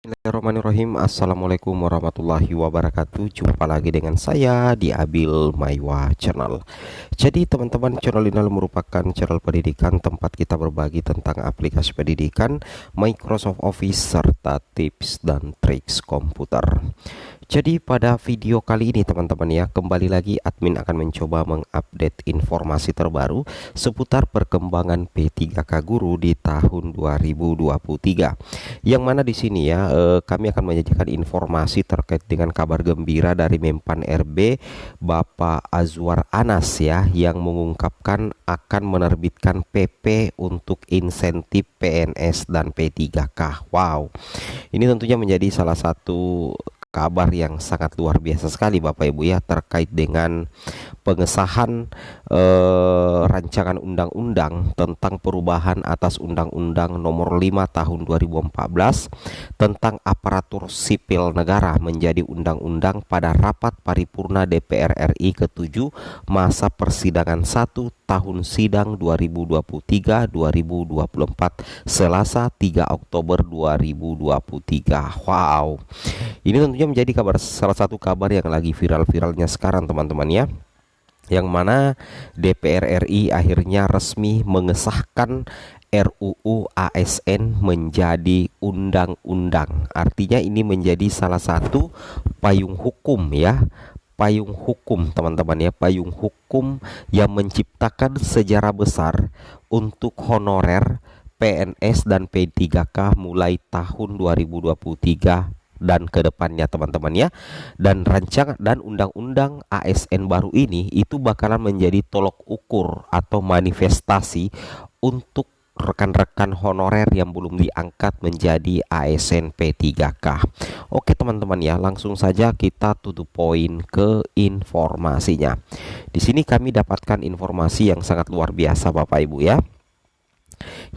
Bismillahirrahmanirrahim. Assalamualaikum warahmatullahi wabarakatuh. Jumpa lagi dengan saya di Abil Maiwa Channel. Jadi teman-teman, channel ini merupakan channel pendidikan tempat kita berbagi tentang aplikasi pendidikan, Microsoft Office, serta tips dan triks komputer. Jadi pada video kali ini teman-teman ya, kembali lagi admin akan mencoba mengupdate informasi terbaru seputar perkembangan P3K Guru di tahun 2023. Yang mana di sini ya, kami akan menyajikan informasi terkait dengan kabar gembira dari Menpan RB Bapak Azwar Anas ya, yang mengungkapkan akan menerbitkan PP untuk insentif PNS dan P3K. Wow, ini tentunya menjadi salah satu kabar yang sangat luar biasa sekali Bapak Ibu ya, terkait dengan pengesahan rancangan undang-undang tentang perubahan atas Undang-Undang Nomor 5 Tahun 2014 tentang aparatur sipil negara menjadi undang-undang pada rapat paripurna DPR RI ke-7 masa persidangan 1 tahun sidang 2023-2024 Selasa 3 Oktober 2023. Wow. Ini tentunya menjadi salah satu kabar yang lagi viral-viralnya sekarang teman-teman ya, yang mana DPR RI akhirnya resmi mengesahkan RUU ASN menjadi undang-undang. Artinya ini menjadi salah satu payung hukum ya, payung hukum teman-teman ya, payung hukum yang menciptakan sejarah besar untuk honorer PNS dan P3K mulai tahun 2023 dan ke depannya teman-teman ya. Dan rancangan dan undang-undang ASN baru ini itu bakalan menjadi tolok ukur atau manifestasi untuk rekan-rekan honorer yang belum diangkat menjadi ASN P3K. Oke teman-teman ya, langsung saja kita to the point ke informasinya. Di sini kami dapatkan informasi yang sangat luar biasa Bapak Ibu ya.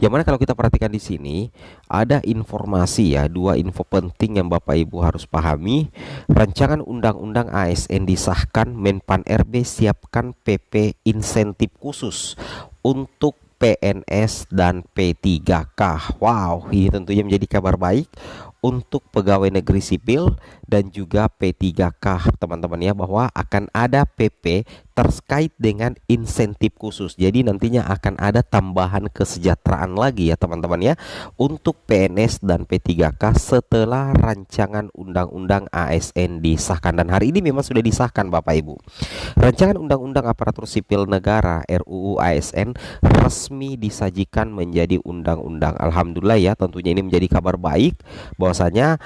Yang mana kalau kita perhatikan di sini ada informasi ya, dua info penting yang Bapak Ibu harus pahami. Rancangan undang-undang ASN disahkan, Menpan RB siapkan PP insentif khusus untuk PNS dan P3K. Wow, ini tentunya menjadi kabar baik untuk pegawai negeri sipil dan juga P3K teman-teman ya, bahwa akan ada PP terkait dengan insentif khusus. Jadi nantinya akan ada tambahan kesejahteraan lagi ya teman-teman ya untuk PNS dan P3K setelah rancangan undang-undang ASN disahkan. Dan hari ini memang sudah disahkan Bapak Ibu. Rancangan undang-undang aparatur sipil negara RUU ASN resmi disajikan menjadi undang-undang. Alhamdulillah ya, tentunya ini menjadi kabar baik bahwasanya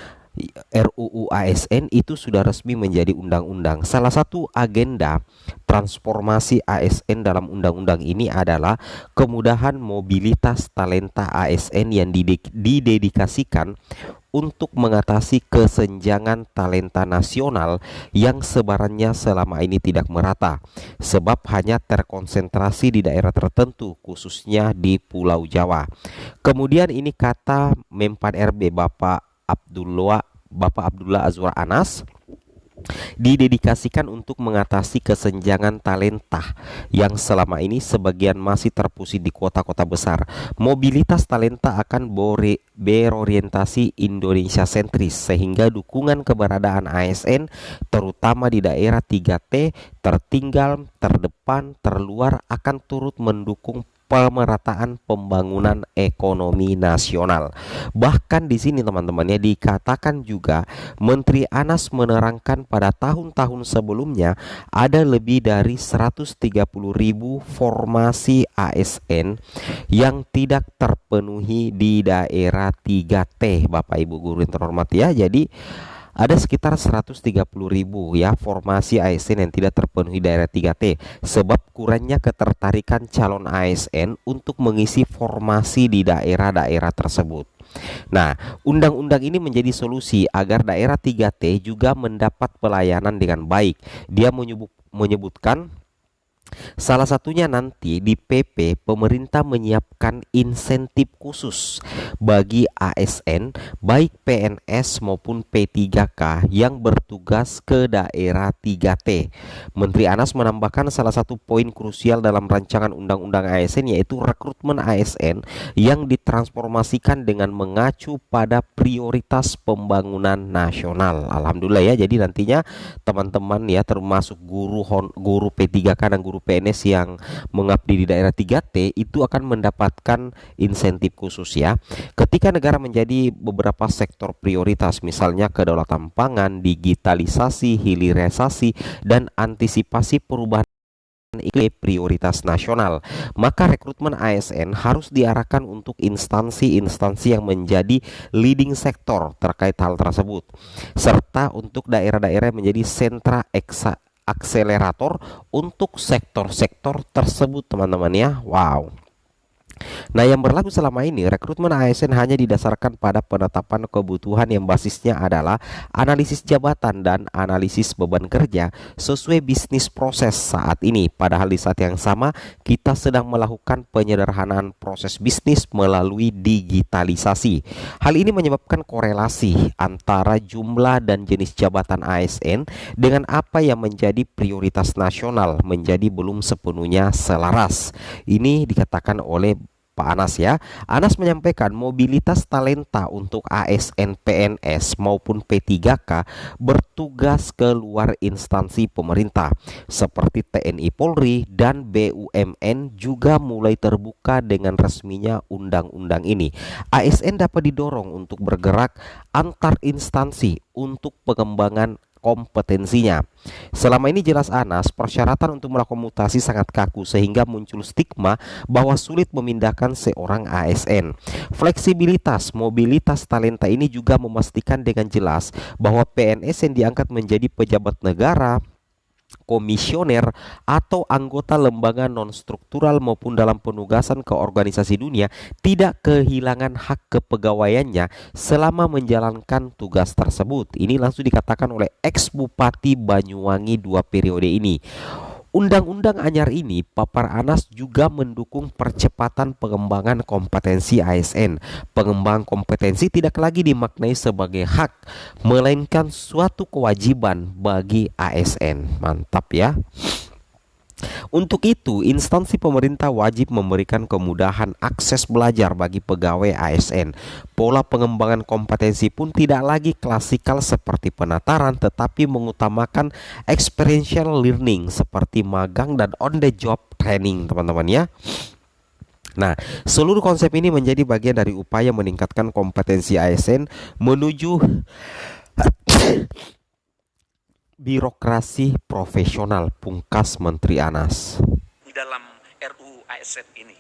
RUU ASN itu sudah resmi menjadi undang-undang. Salah satu agenda transformasi ASN dalam undang-undang ini adalah kemudahan mobilitas talenta ASN yang didedikasikan untuk mengatasi kesenjangan talenta nasional yang sebarannya selama ini tidak merata, sebab hanya terkonsentrasi di daerah tertentu, khususnya di Pulau Jawa. Kemudian ini kata Menpan RB Bapak Abdullah Azwar Anas, didedikasikan untuk mengatasi kesenjangan talenta yang selama ini sebagian masih terpusat di kota-kota besar. Mobilitas talenta akan berorientasi Indonesia sentris, sehingga dukungan keberadaan ASN terutama di daerah 3T, tertinggal, terdepan, terluar akan turut mendukung pemerataan pembangunan ekonomi nasional. Bahkan di sini teman-teman ya, dikatakan juga Menteri Anas menerangkan pada tahun-tahun sebelumnya ada lebih dari 130.000 formasi ASN yang tidak terpenuhi di daerah 3T Bapak Ibu guru yang terhormat ya. Jadi ada sekitar 130.000 ya formasi ASN yang tidak terpenuhi daerah 3T sebab kurangnya ketertarikan calon ASN untuk mengisi formasi di daerah-daerah tersebut. Nah, undang-undang ini menjadi solusi agar daerah 3T juga mendapat pelayanan dengan baik. Dia menyebutkan Salah satunya nanti di PP pemerintah menyiapkan insentif khusus bagi ASN baik PNS maupun P3K yang bertugas ke daerah 3T. Menteri Anas menambahkan salah satu poin krusial dalam rancangan undang-undang ASN yaitu rekrutmen ASN yang ditransformasikan dengan mengacu pada prioritas pembangunan nasional. Alhamdulillah ya. Jadi nantinya teman-teman ya termasuk guru P3K dan guru PNS yang mengabdi di daerah 3T itu akan mendapatkan insentif khusus ya. Ketika negara menjadi beberapa sektor prioritas misalnya kedaulatan pangan, digitalisasi, hilirisasi dan antisipasi perubahan iklim prioritas nasional, maka rekrutmen ASN harus diarahkan untuk instansi-instansi yang menjadi leading sektor terkait hal tersebut, serta untuk daerah-daerah yang menjadi sentra akselerator untuk sektor-sektor tersebut teman-teman ya. Wow. Nah, yang berlaku selama ini, rekrutmen ASN hanya didasarkan pada penetapan kebutuhan yang basisnya adalah analisis jabatan dan analisis beban kerja sesuai bisnis proses saat ini. Padahal di saat yang sama, kita sedang melakukan penyederhanaan proses bisnis melalui digitalisasi. Hal ini menyebabkan korelasi antara jumlah dan jenis jabatan ASN dengan apa yang menjadi prioritas nasional menjadi belum sepenuhnya selaras. Ini dikatakan oleh Pak Anas ya. Anas menyampaikan mobilitas talenta untuk ASN PNS maupun P3K bertugas ke luar instansi pemerintah seperti TNI Polri dan BUMN juga mulai terbuka dengan resminya undang-undang ini. ASN dapat didorong untuk bergerak antar instansi untuk pengembangan kompetensinya. Selama ini jelas Anas, persyaratan untuk melakukan mutasi sangat kaku sehingga muncul stigma bahwa sulit memindahkan seorang ASN. Fleksibilitas, mobilitas talenta ini juga memastikan dengan jelas bahwa PNS yang diangkat menjadi pejabat negara, komisioner atau anggota lembaga non-struktural maupun dalam penugasan ke organisasi dunia tidak kehilangan hak kepegawaiannya selama menjalankan tugas tersebut. Ini langsung dikatakan oleh ex-bupati Banyuwangi 2 periode ini. Undang-undang anyar ini, papar Anas juga mendukung percepatan pengembangan kompetensi ASN. Pengembangan kompetensi tidak lagi dimaknai sebagai hak, melainkan suatu kewajiban bagi ASN. Mantap ya. Untuk itu, instansi pemerintah wajib memberikan kemudahan akses belajar bagi pegawai ASN. Pola pengembangan kompetensi pun tidak lagi klasikal seperti penataran, tetapi mengutamakan experiential learning seperti magang dan on the job training, teman-teman ya. Nah, seluruh konsep ini menjadi bagian dari upaya meningkatkan kompetensi ASN menuju birokrasi profesional, pungkas Menteri Anas. Di dalam RUU ASN ini,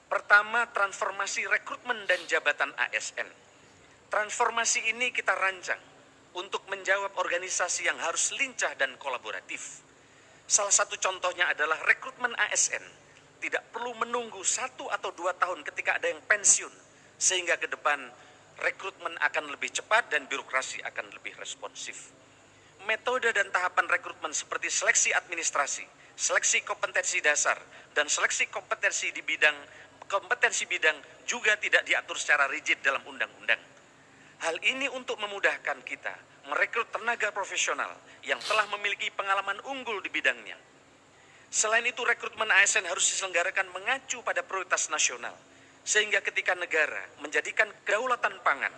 pertama, transformasi rekrutmen dan jabatan ASN. Transformasi ini kita rancang untuk menjawab organisasi yang harus lincah dan kolaboratif. Salah satu contohnya adalah rekrutmen ASN tidak perlu menunggu 1 atau 2 tahun ketika ada yang pensiun, sehingga ke depan rekrutmen akan lebih cepat dan birokrasi akan lebih responsif. Metode dan tahapan rekrutmen seperti seleksi administrasi, seleksi kompetensi dasar, dan seleksi kompetensi bidang juga tidak diatur secara rigid dalam undang-undang. Hal ini untuk memudahkan kita merekrut tenaga profesional yang telah memiliki pengalaman unggul di bidangnya. Selain itu, rekrutmen ASN harus diselenggarakan mengacu pada prioritas nasional, sehingga ketika negara menjadikan kedaulatan pangan,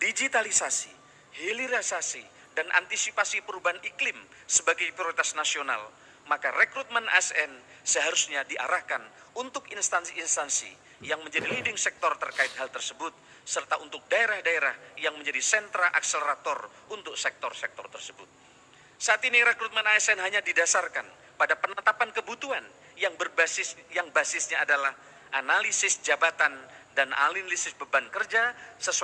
digitalisasi, hilirisasi, dan antisipasi perubahan iklim sebagai prioritas nasional, maka rekrutmen ASN seharusnya diarahkan untuk instansi-instansi yang menjadi leading sektor terkait hal tersebut, serta untuk daerah-daerah yang menjadi sentra akselerator untuk sektor-sektor tersebut. Saat ini rekrutmen ASN hanya didasarkan pada penetapan kebutuhan yang basisnya adalah analisis jabatan dan analisis beban kerja sesuai